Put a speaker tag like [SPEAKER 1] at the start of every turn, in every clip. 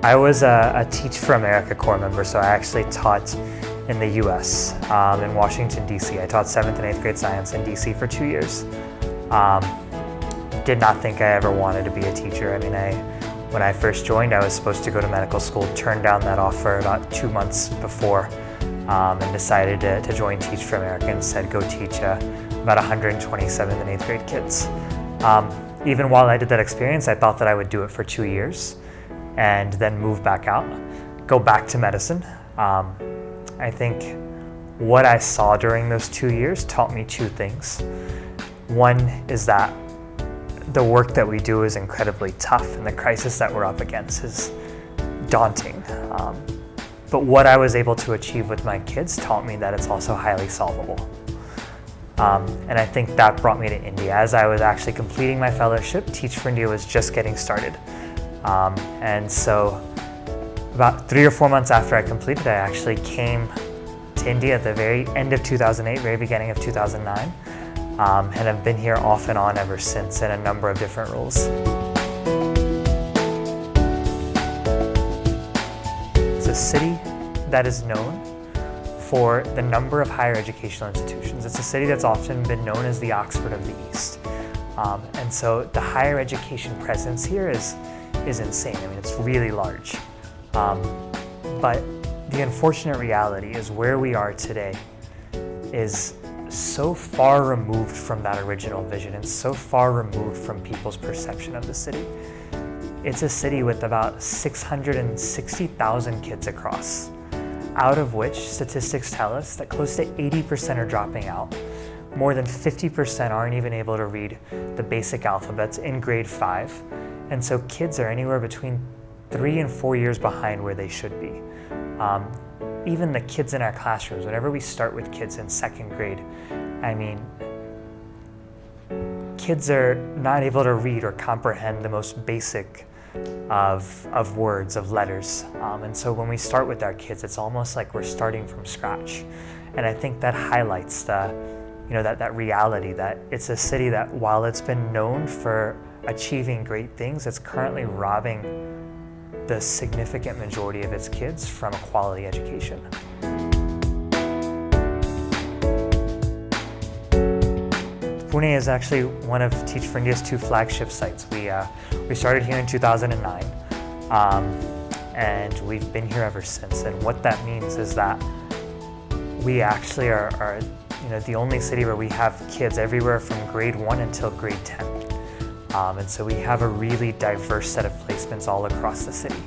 [SPEAKER 1] I was a Teach for America Corps member, so I actually taught in the US, in Washington, DC. I taught 7th and 8th grade science in DC for 2 years. Did not think I ever wanted to be a teacher. I mean, when I first joined, I was supposed to go to medical school, turned down that offer about 2 months before, and decided to join Teach for America and said go teach about 120 7th and 8th grade kids. Even while I did that experience, I thought that I would do it for 2 years and then move back out, go back to medicine. I think what I saw during those 2 years taught me two things. One is that the work that we do is incredibly tough and the crisis that we're up against is daunting. But what I was able to achieve with my kids taught me that it's also highly solvable. And I think that brought me to India. As I was actually completing my fellowship, Teach for India was just getting started. And so about 3 or 4 months after I completed, I actually came to India at the very end of 2008, very beginning of 2009, and have been here off and on ever since in a number of different roles. It's a city that is known for the number of higher educational institutions. It's a city that's often been known as the Oxford of the East. And so the higher education presence here is insane. I mean, it's really large. But the unfortunate reality is where we are today is so far removed from that original vision and so far removed from people's perception of the city. It's a city with about 660,000 kids across, out of which statistics tell us that close to 80% are dropping out. More than 50% aren't even able to read the basic alphabets in grade 5. And so kids are anywhere between 3 and 4 years behind where they should be. Even the kids in our classrooms, whenever we start with kids in 2nd grade, I mean, kids are not able to read or comprehend the most basic of words, of letters. And so when we start with our kids, it's almost like we're starting from scratch. And I think that highlights that reality that it's a city that, while it's been known for achieving great things, it's currently robbing the significant majority of its kids from a quality education. Pune is actually one of Teach for India's 2 flagship sites. We started here in 2009, and we've been here ever since. And what that means is that we actually are the only city where we have kids everywhere from grade 1 until grade 10. And so we have a really diverse set of placements all across the city.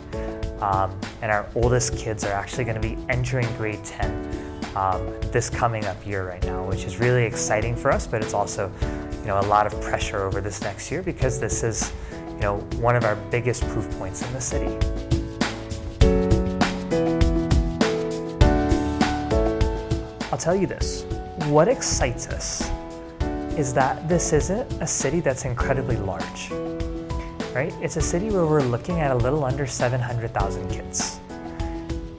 [SPEAKER 1] And our oldest kids are actually going to be entering grade 10 this coming up year right now, which is really exciting for us, but it's also a lot of pressure over this next year because this is one of our biggest proof points in the city. I'll tell you this, what excites us is that this isn't a city that's incredibly large, right? It's a city where we're looking at a little under 700,000 kids.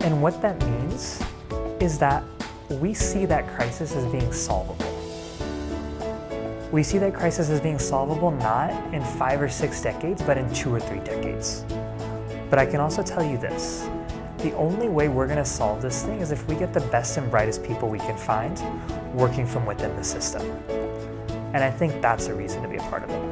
[SPEAKER 1] And what that means is that we see that crisis as being solvable. We see that crisis as being solvable not in 5 or 6 decades, but in 2 or 3 decades. But I can also tell you this, the only way we're gonna solve this thing is if we get the best and brightest people we can find working from within the system. And I think that's a reason to be a part of it.